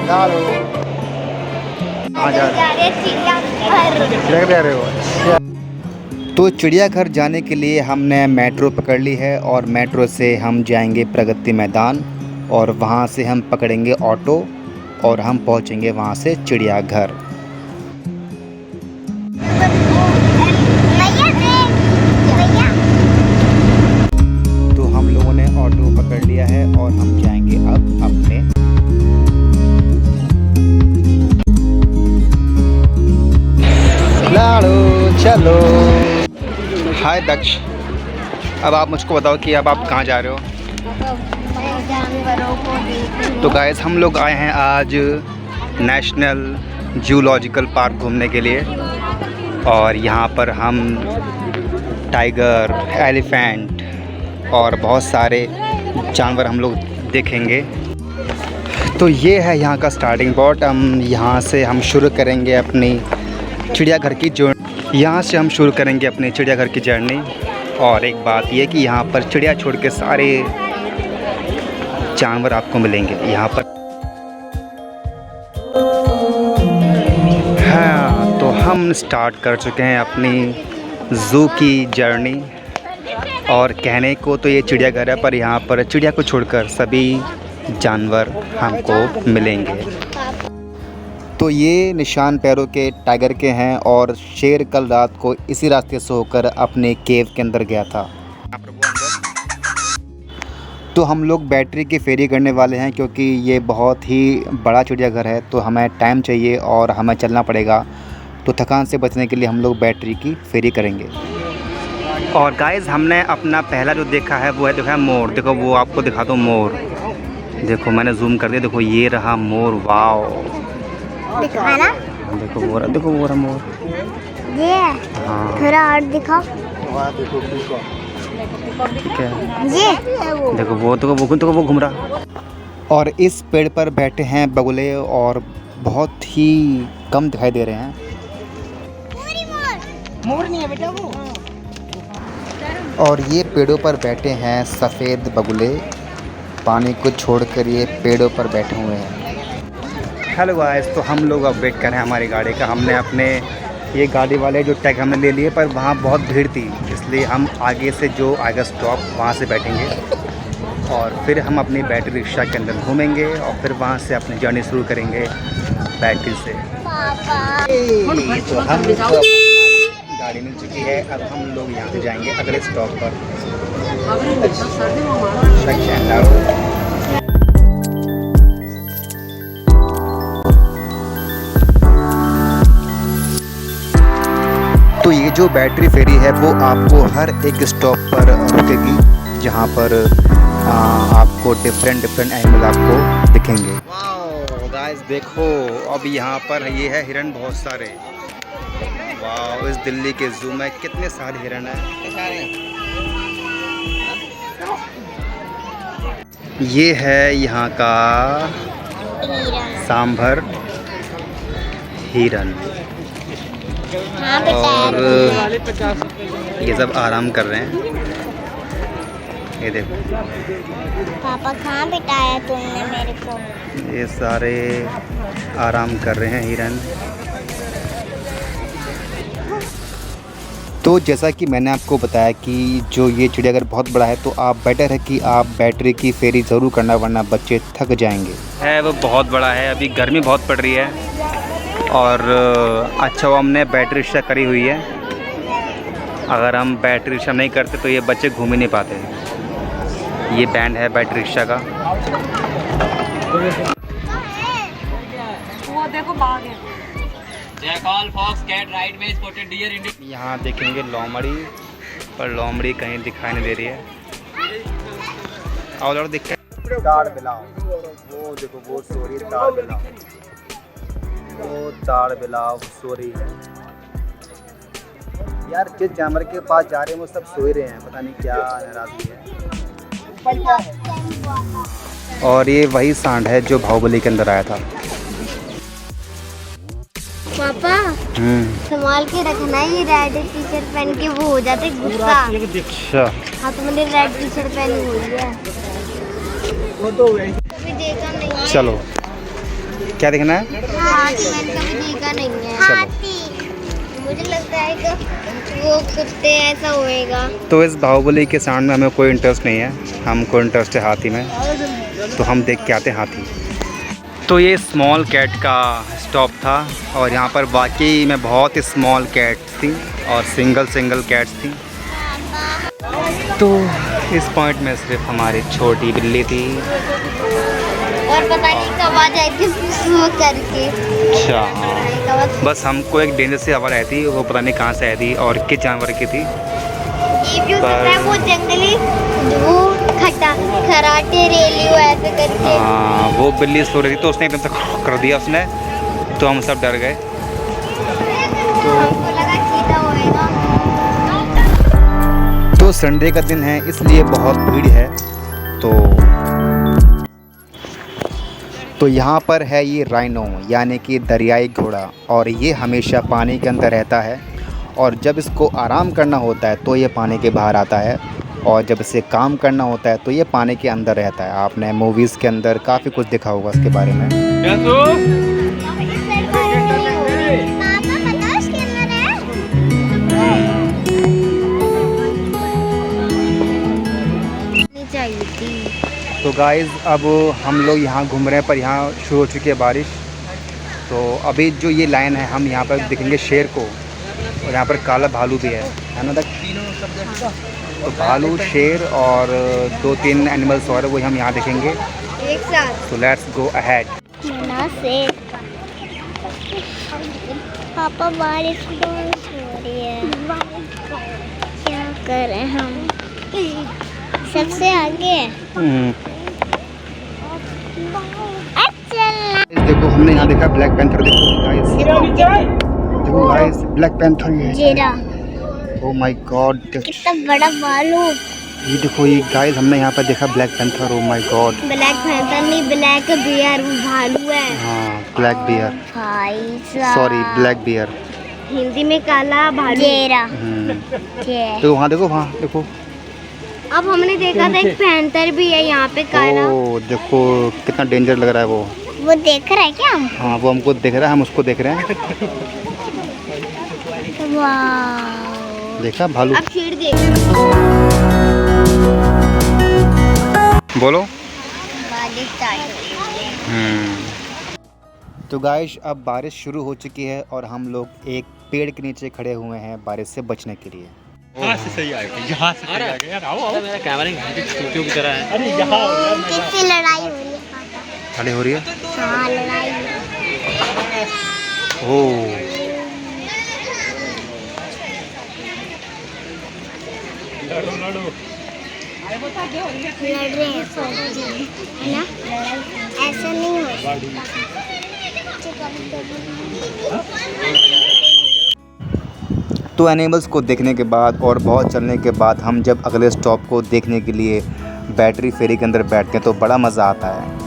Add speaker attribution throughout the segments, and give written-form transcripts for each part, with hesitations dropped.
Speaker 1: लालो कहाँ जा रहे हो? तो चिड़ियाघर जाने के लिए हमने मेट्रो पकड़ ली है और मेट्रो से हम जाएंगे प्रगति मैदान और वहाँ से हम पकड़ेंगे ऑटो और हम पहुँचेंगे वहाँ से चिड़ियाघर। तो हम लोगों ने ऑटो पकड़ लिया है और हम जाएंगे अब अपने लालो चलो। हाय दक्ष, अब आप मुझको बताओ कि अब आप कहाँ जा रहे हो?
Speaker 2: जानवरों को देखने।
Speaker 1: तो गाइस हम लोग आए हैं आज नेशनल जूलॉजिकल पार्क घूमने के लिए और यहाँ पर हम टाइगर, एलिफेंट और बहुत सारे जानवर हम लोग देखेंगे। तो ये है यहाँ का स्टार्टिंग पॉइंट। यहाँ से हम शुरू करेंगे अपनी चिड़ियाघर की जर्नी। और एक बात ये कि यहाँ पर चिड़िया छोड़ के सारे जानवर आपको मिलेंगे यहाँ पर। हाँ, तो हम स्टार्ट कर चुके हैं अपनी ज़ू की जर्नी और कहने को तो ये चिड़ियाघर है पर यहाँ पर चिड़िया को छोड़कर सभी जानवर हमको मिलेंगे। तो ये निशान पैरों के टाइगर के हैं और शेर कल रात को इसी रास्ते से होकर अपने केव के अंदर गया था। तो हम लोग बैटरी की फेरी करने वाले हैं क्योंकि ये बहुत ही बड़ा चिड़ियाघर है तो हमें टाइम चाहिए और हमें चलना पड़ेगा। तो थकान से बचने के लिए हम लोग बैटरी की फेरी करेंगे। और गाइस हमने अपना पहला जो देखा है वो है देखा है मोर। देखो वो आपको दिखा दो मोर। देखो मैंने जूम कर दिया। देखो ये रहा मोर। वाओ
Speaker 2: दिखाना।
Speaker 1: देखो वो रहा मोर।
Speaker 2: ये
Speaker 1: हाँ
Speaker 2: थोड़ा और दिखाओ। ये
Speaker 1: देखो वो घूम रहा। और इस पेड़ पर बैठे हैं बगुले और बहुत ही कम दिखाई दे रहे हैं।
Speaker 2: मोर नहीं है बेटा वो।
Speaker 1: और ये पेड़ों पर बैठे हैं सफ़ेद बगुले। पानी को छोड़कर ये पेड़ों पर बैठे हुए हैं। हेलो गाइस, तो हम लोग अब वेट कर रहे हैं हमारी गाड़ी का। हमने अपने ये गाड़ी वाले जो टैग हमने ले लिए पर वहाँ बहुत भीड़ थी इसलिए हम आगे से जो आएगा स्टॉप वहाँ से बैठेंगे और फिर हम अपनी बैटरी रिक्शा के अंदर घूमेंगे और फिर वहाँ से अपनी जर्नी शुरू करेंगे बैटरी से। तो हम गाड़ी मिल चुकी है। अब हम लोग यहाँ से जाएंगे अगले स्टॉप पर। तो ये जो बैटरी फेरी है वो आपको हर एक स्टॉप पर रुकेगी जहाँ पर आपको डिफरेंट एनिमल आपको दिखेंगे। वाओ गाइस देखो, अब यहाँ पर ये है हिरन बहुत सारे। वाओ, इस दिल्ली के ज़ू में कितने सारे हिरन हैं। ये है यहाँ का सांभर हिरन और ये सब आराम कर रहे हैं। ये देखो
Speaker 2: पापा कहाँ बिठाया तुमने मेरे को?
Speaker 1: ये सारे आराम कर रहे हैं हिरन। तो जैसा कि मैंने आपको बताया कि जो ये चिड़ियाघर बहुत बड़ा है तो आप बेटर है कि आप बैटरी की फेरी ज़रूर करना वरना बच्चे थक जाएंगे। है वो बहुत बड़ा है। अभी गर्मी बहुत पड़ रही है और अच्छा वो हमने बैटरी रिक्शा करी हुई है। अगर हम बैटरी रिक्शा नहीं करते तो ये बच्चे घूम ही नहीं पाते। ये बैंड है बैटरी रिक्शा का।
Speaker 2: वो देखो बाघ है।
Speaker 3: जैकल, फॉक्स, कैट, राइट में स्पॉटेड डियर, इंडियन।
Speaker 1: यहाँ देखेंगे लोमड़ी पर लोमड़ी कहीं दिखाई नहीं दे रही है। और दिख ताड़ बिलाव, वो देखो वो सो रही है। ताड़ बिलाव, वो ताड़ बिलाव सो रही है। यार जिस जानवर के पास जा रहे हैं वो सब सो ही रहे हैं, पता नहीं क्या नाराज़गी है। और ये वही सांड है जो बाहुबली के अंदर आया था।
Speaker 2: पापा संभाल के रखना, ये रेड टी शर्ट पहन के वो हो जाते गुस्सा।
Speaker 1: अच्छा
Speaker 2: हाँ तो मैंने रेड टी शर्ट पहनी हुई है। अभी देखा नहीं।
Speaker 1: चलो क्या देखना है?
Speaker 2: हाथी मैंने कभी देखा नहीं है। हाथी मुझे लगता है कि वो कुत्ते ऐसा होएगा।
Speaker 1: तो इस बाहुबली के साउंड में हमें कोई इंटरेस्ट नहीं है, हमको इंटरेस्ट है हाथी में, तो हम देख के आते हैं हाथी। तो ये स्मॉल कैट का स्टॉप था और यहाँ पर वाकई में बहुत ही स्मॉल कैट्स थी और सिंगल कैट्स थी। तो इस पॉइंट में सिर्फ हमारी छोटी बिल्ली थी
Speaker 2: और पता नहीं कब आ जाएगी सो करके।
Speaker 1: अच्छा हाँ, बस हमको एक डेंजर सी आवाज़ आई थी, वो पता नहीं कहाँ से आई थी और किस जानवर की थी।
Speaker 2: ये भी हो सकता है वो जंगली, वो खराटे रेली वो ऐसे करके।
Speaker 1: हाँ, वो बिल्ली सो रही थी तो उसने एकदम से कर दिया उसने, तो हम सब डर गए।
Speaker 2: तो हमको लगा चीता होएगा।
Speaker 1: तो संडे का दिन है इसलिए बहुत भीड़ है। तो यहाँ पर है ये राइनो यानी कि दरियाई घोड़ा, और ये हमेशा पानी के अंदर रहता है और जब इसको आराम करना होता है तो ये पानी के बाहर आता है और जब इसे काम करना होता है तो ये पानी के अंदर रहता है। आपने मूवीज़ के अंदर काफ़ी कुछ देखा होगा इसके बारे में। तो गाइज़ अब हम लोग यहाँ घूम रहे हैं पर यहाँ शुरू हो चुकी है बारिश। तो अभी जो ये लाइन है हम यहाँ पर देखेंगे शेर को और यहाँ पर काला भालू भी है ना। तो भालू, शेर और 2-3 एनिमल्स और वही हम यहाँ देखेंगे
Speaker 2: एक साथ।
Speaker 1: तो लेट्स गो अहेड।
Speaker 2: पापा बारिश हो रही है, क्या करें हम? सबसे आगे
Speaker 1: देखो हमने यहाँ देखा ब्लैक पैंथर। देखो गाइस ब्लैक पैंथर ये है। ओह माय गॉड,
Speaker 2: कितना बड़ा भालू।
Speaker 1: ये देखो ये गाइस हमने यहाँ पर देखा black panther. Oh my God,
Speaker 2: black panther नहीं, ब्लैक बियर भालू है।
Speaker 1: हाँ ब्लैक बियर,
Speaker 2: भाई साहब
Speaker 1: सॉरी ब्लैक बियर,
Speaker 2: हिंदी में काला भालू।
Speaker 1: तो वहाँ देखो, वहाँ देखो।
Speaker 2: अब हमने देखा था एक पैंथर भी है यहाँ पे काला।
Speaker 1: ओह देखो कितना डेंजर लग रहा है वो
Speaker 2: देख रहा है क्या?
Speaker 1: हाँ वो हमको देख रहा है, हम उसको देख रहे हैं।
Speaker 2: वाह,
Speaker 1: देखा भालू।
Speaker 2: अब शेर देख।
Speaker 1: बोलो।
Speaker 2: बारिश
Speaker 1: तो गाइस अब बारिश शुरू हो चुकी है और हम लोग एक पेड़ के नीचे खड़े हुए हैं बारिश से बचने के लिए।
Speaker 4: यहाँ से सही आएगा, यहाँ से सही आएगा यार। आओ आओ,
Speaker 3: मेरा कैमरा चूतियों की तरह है।
Speaker 4: अरे यहाँ
Speaker 2: किससे लड़ाई हो रही है?
Speaker 1: खड़े हो रही है।
Speaker 2: हाँ लड़ाई।
Speaker 1: ओह
Speaker 4: लड़ो।
Speaker 2: लड़ रहे हैं फौजी, है ना? ऐसा नहीं हो।
Speaker 1: तो एनिमल्स को देखने के बाद और बहुत चलने के बाद हम जब अगले स्टॉप को देखने के लिए बैटरी फेरी के अंदर बैठते हैं तो बड़ा मज़ा आता है।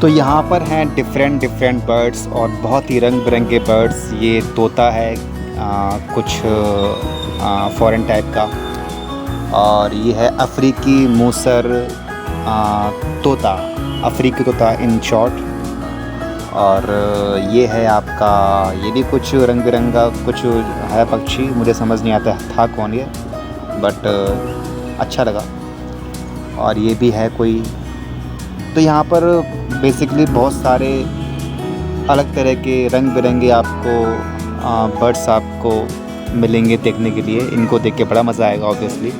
Speaker 1: तो यहाँ पर हैं डिफरेंट बर्ड्स और बहुत ही रंग बिरंगे बर्ड्स। ये तोता है कुछ फॉरेन टाइप का, और ये है अफ्रीकी मूसर तोता, अफ्रीकी तोता इन शॉर्ट। और ये है आपका, ये भी कुछ रंग बिरंगा कुछ है पक्षी, मुझे समझ नहीं आता था कौन ये, बट अच्छा लगा। और ये भी है कोई। तो यहाँ पर बेसिकली बहुत सारे अलग तरह के रंग बिरंगे आपको बर्ड्स आपको मिलेंगे देखने के लिए। इनको देख के बड़ा मज़ा आएगा ऑब्वियसली।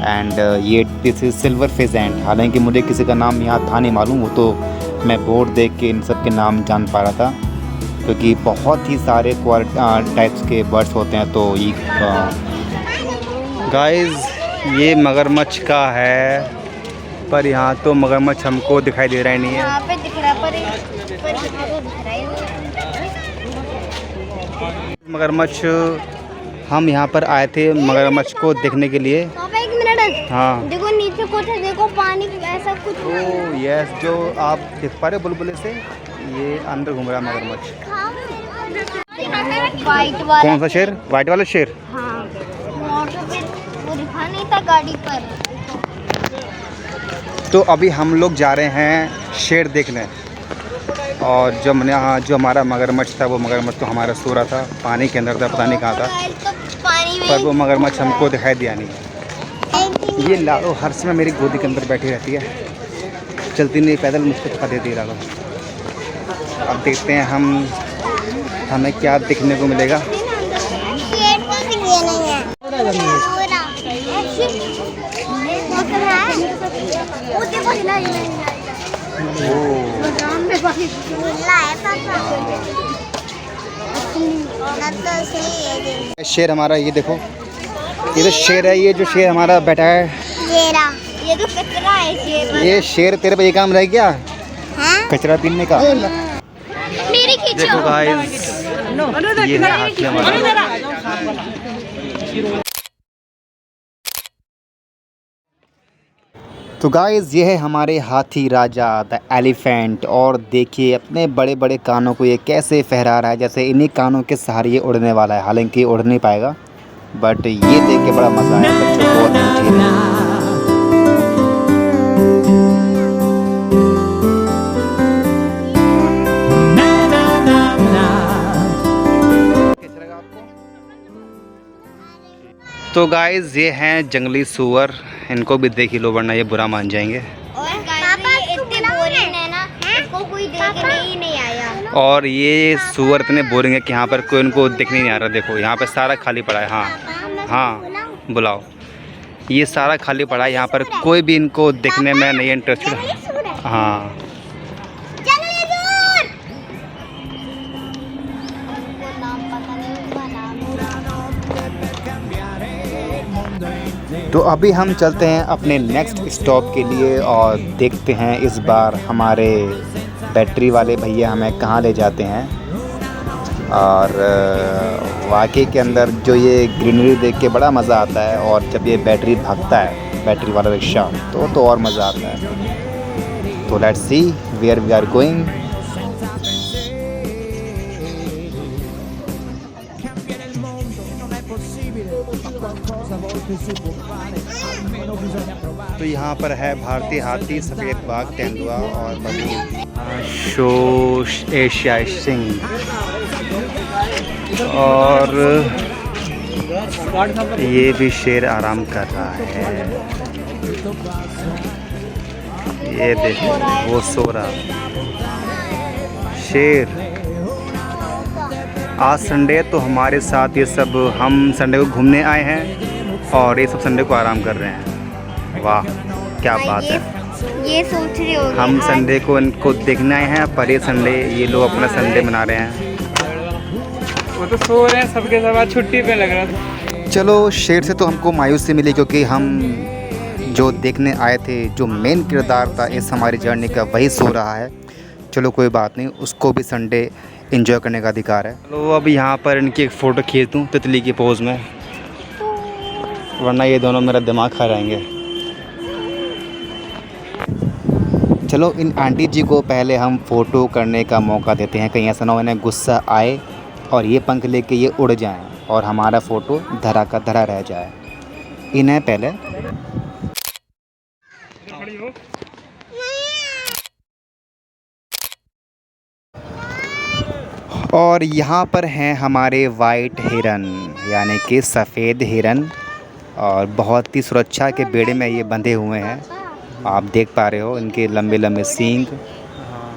Speaker 1: एंड ये दिस इज़ सिल्वर फेजेंट। हालांकि मुझे किसी का नाम यहाँ था नहीं मालूम, वो तो मैं बोर्ड देख के इन सब के नाम जान पा रहा था, क्योंकि बहुत ही सारे टाइप्स के बर्ड्स होते हैं। तो ये गाइस ये मगरमच्छ का है, पर यहाँ तो मगरमच्छ हमको दिखाई दे रहा ही नहीं है।
Speaker 2: यहाँ पे दिख रहा पर यहाँ तो दिख रहा है।
Speaker 1: मगरमच्छ, हम यहाँ पर आए थे मगरमच्छ को देखने के लिए।
Speaker 2: पापा एक मिनट,
Speaker 1: हाँ
Speaker 2: देखो नीचे कुछ है, देखो पानी ऐसा कुछ।
Speaker 1: ओह यस, जो आप देख पा रहे हो बुलबुले से, ये अंदर घूम रहा है मगरमच्छ।
Speaker 2: वाइट वाला
Speaker 1: कौन सा शेर? वाइट वाला शेर।
Speaker 2: हाँ, और तो फिर वो दिखा नहीं था गाड़ी पर।
Speaker 1: तो अभी हम लोग जा रहे हैं शेर देखने। और जो मैंने यहाँ जो हमारा मगरमच्छ था, वो मगरमच्छ तो हमारा सो रहा था, पानी के अंदर था, पता नहीं कहाँ था,
Speaker 2: तो पानी में
Speaker 1: पर वो मगरमच्छ हमको दिखाई दिया नहीं। ये लालो हर समय मेरी गोदी के अंदर बैठी रहती है, चलती नहीं, पैदल मुझको थका देती है लालो। अब देखते हैं हमें क्या देखने को मिलेगा।
Speaker 2: शेर तो दिखे नहीं है। वो देखो हिला हिला
Speaker 1: शेर हमारा, ये देखो, ये तो शेर है, ये जो शेर हमारा बैठा है।
Speaker 2: ये तो कचरा है शेर।
Speaker 1: ये शेर तेरे पे ये काम रह गया,
Speaker 2: हाँ?
Speaker 1: कचरा बीनने का।
Speaker 2: मेरी खींचो।
Speaker 1: देखो गाइस, ये है हाथी हमारा। तो गाइस, ये है हमारे हाथी राजा द एलिफेंट। और देखिए अपने बड़े बड़े कानों को ये कैसे फहरा रहा है, जैसे इन्हीं कानों के सहारे ये उड़ने वाला है। हालांकि उड़ नहीं पाएगा, बट ये देख के बड़ा मज़ा आया बच्चों को। तो गाइस, ये हैं जंगली सूअर, इनको भी देख ही लो वरना ये बुरा मान जाएंगे।
Speaker 2: और इतने बोरिंग है ना, इसको कोई देखने ही नहीं आया।
Speaker 1: और ये सूअर इतने बोरिंग है कि यहाँ पर कोई इनको देखने नहीं आ रहा। देखो यहाँ पे सारा खाली पड़ा है। हाँ हाँ, बुलाओ। ये सारा खाली पड़ा है, यहाँ पर कोई भी इनको देखने में नहीं इंटरेस्टेड। हाँ, तो अभी हम चलते हैं अपने नेक्स्ट स्टॉप के लिए और देखते हैं इस बार हमारे बैटरी वाले भैया हमें कहाँ ले जाते हैं। और वाकई के अंदर जो ये ग्रीनरी देख के बड़ा मज़ा आता है, और जब ये बैटरी भागता है, बैटरी वाला रिक्शा, तो और मज़ा आता है। तो let's see where we are going. तो यहाँ पर है भारतीय हाथी, सफ़ेद बाघ, तेंदुआ और शो एशियाई सिंह। और ये भी शेर आराम कर रहा है। ये देखो वो सो रहा शेर। आज संडे तो हमारे साथ ये सब, हम संडे को घूमने आए हैं और ये सब संडे को आराम कर रहे हैं। वाह क्या बात है।
Speaker 2: ये सोच रहे हो
Speaker 1: हम संडे को इनको देखने आए हैं, पर ये संडे ये लोग अपना संडे मना रहे हैं।
Speaker 3: वो तो सो रहे हैं, सबके सब आज छुट्टी पे लग रहा था।
Speaker 1: चलो, शेर से तो हमको मायूसी मिली क्योंकि हम जो देखने आए थे, जो मेन किरदार था इस हमारी जर्नी का, वही सो रहा है। चलो कोई बात नहीं, उसको भी संडे एंजॉय करने का अधिकार है। तो अब यहाँ पर इनकी एक फ़ोटो खींच दूँ तितली की पोज़ में, वरना ये दोनों मेरा दिमाग खा जाएंगे। चलो इन आंटी जी को पहले हम फ़ोटो करने का मौका देते हैं, कहीं ऐसा ना हो इन्हें गुस्सा आए और ये पंख लेके ये उड़ जाएं और हमारा फ़ोटो धरा का धरा रह जाए। इन्हें पहले और यहाँ पर हैं हमारे वाइट हिरन, यानी कि सफ़ेद हिरन, और बहुत ही सुरक्षा के बेड़े में ये बंधे हुए हैं। आप देख पा रहे हो इनके लंबे लंबे सींग।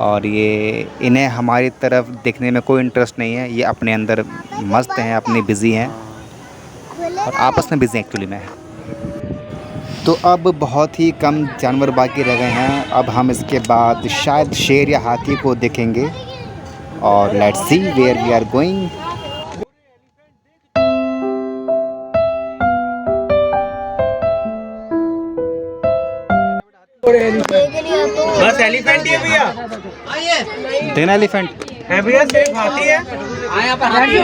Speaker 1: और ये इन्हें हमारी तरफ देखने में कोई इंटरेस्ट नहीं है, ये अपने अंदर मस्त हैं, अपने बिज़ी हैं और आपस में बिज़ी एक्चुअली में। तो अब बहुत ही कम जानवर बाकी रह गए हैं। अब हम इसके बाद शायद शेर या हाथी को देखेंगे। और let's see where we are going.
Speaker 3: बस एलिफेंट ही है भैया,
Speaker 1: देना एलिफेंट
Speaker 3: है भैया, सिर्फ हाथी है।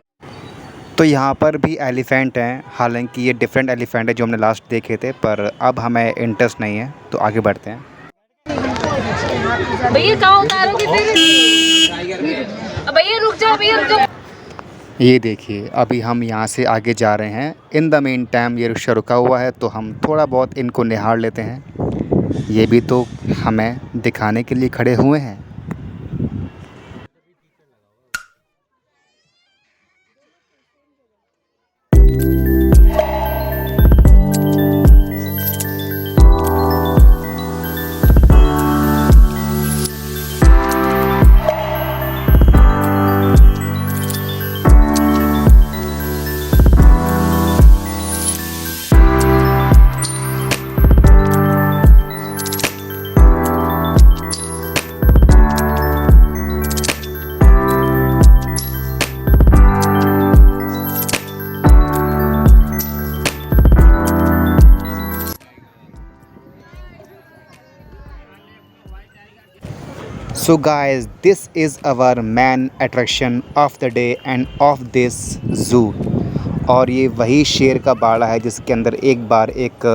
Speaker 1: तो यहाँ पर भी एलिफेंट हैं, हालांकि ये डिफरेंट एलिफेंट है जो हमने लास्ट देखे थे, पर अब हमें इंटरेस्ट नहीं है तो आगे बढ़ते हैं।
Speaker 5: भैया कहाँ उतारोगे फिर? भैया रुक जाओ, भैया रुक जाओ।
Speaker 1: ये देखिए अभी हम यहाँ से आगे जा रहे हैं। इन द मेन टाइम ये रिक्शा रुका हुआ है तो हम थोड़ा बहुत इनको निहार लेते हैं। ये भी तो हमें दिखाने के लिए खड़े हुए हैं। So guys, this is our main attraction of the day and of this zoo। और ये वही शेर का बाड़ा है जिसके अंदर एक बार एक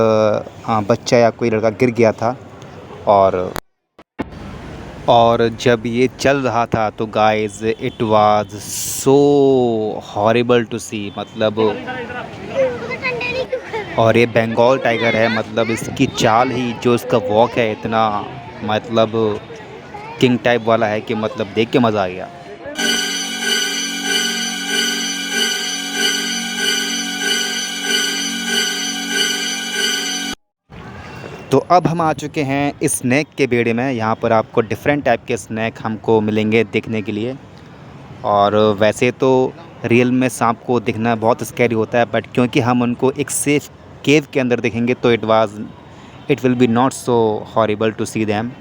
Speaker 1: बच्चा या कोई लड़का गिर गया था। और जब ये चल रहा था तो guys it was so horrible to see, मतलब। और ये बंगाल टाइगर है, मतलब इसकी चाल ही, जो इसका वॉक है इतना मतलब किंग टाइप वाला है कि मतलब देख के मज़ा आ गया। तो अब हम आ चुके हैं स्नैक के बेड़े में। यहाँ पर आपको डिफरेंट टाइप के स्नैक हमको मिलेंगे देखने के लिए। और वैसे तो रियल में सांप को दिखना बहुत स्कैरी होता है, बट क्योंकि हम उनको एक सेफ केव के अंदर देखेंगे तो it will be not so horrible to see them.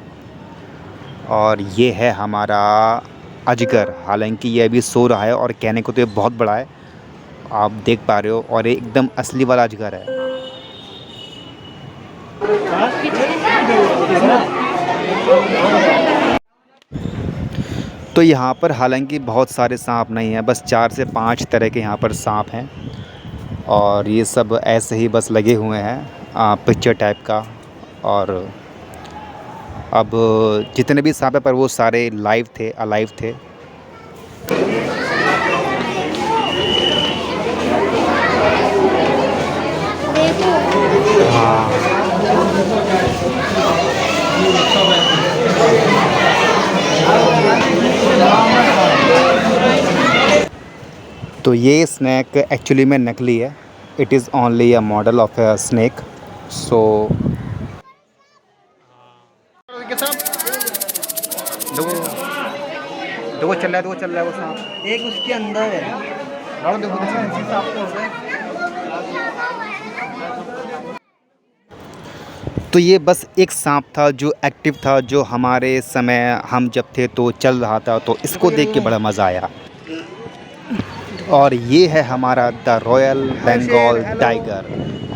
Speaker 1: और ये है हमारा अजगर, हालांकि ये अभी सो रहा है और कहने को तो ये बहुत बड़ा है, आप देख पा रहे हो। और ये एकदम असली वाला अजगर है। तो यहाँ पर हालांकि बहुत सारे सांप नहीं हैं, बस 4 से 5 तरह के यहाँ पर सांप हैं। और ये सब ऐसे ही बस लगे हुए हैं पिक्चर टाइप का। और अब जितने भी सांप हैं पर वो सारे लाइव थे, अलाइव थे। हाँ, तो ये स्नैक एक्चुअली में नकली है। It is only a model of a snack. So दो चल रहा है वो सांप,
Speaker 3: एक उसके अंदर है।
Speaker 1: तो ये बस एक सांप था जो एक्टिव था, जो हमारे समय हम जब थे तो चल रहा था, तो इसको देख के बड़ा मज़ा आया। और ये है हमारा द रॉयल बंगाल टाइगर।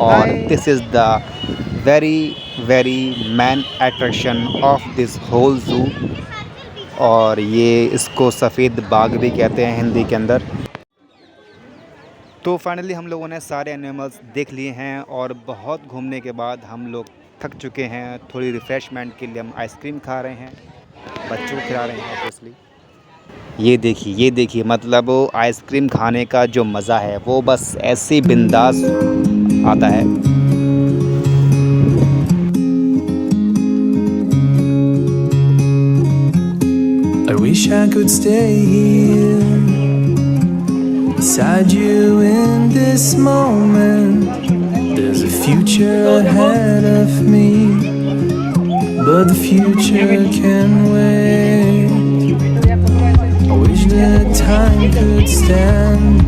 Speaker 1: और this is the very main attraction of this whole zoo. और ये इसको सफ़ेद बाघ भी कहते हैं हिंदी के अंदर। तो फाइनली हम लोगों ने सारे एनिमल्स देख लिए हैं और बहुत घूमने के बाद हम लोग थक चुके हैं। थोड़ी रिफ़्रेशमेंट के लिए हम आइसक्रीम खा रहे हैं, बच्चों को खिला रहे हैं ऑब्वियसली। ये देखिए मतलब आइसक्रीम खाने का जो मज़ा है वो बस ऐसे ही बिंदास आता है।
Speaker 5: I wish I could stay here beside you in this moment. There's a future ahead of me, but the future can wait. I wish that time could stand.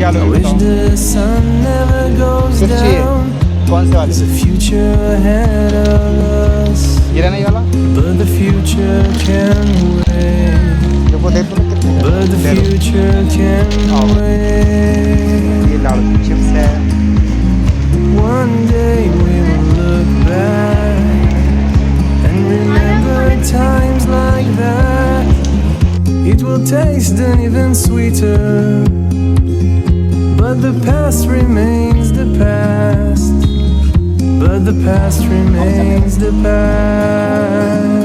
Speaker 5: I wish the sun never goes down. There's a future ahead of us, but the future can wait. But the future can wait. One day we will look back and remember times like that. It will taste an even sweeter, but the past remains the past. But the past remains the past.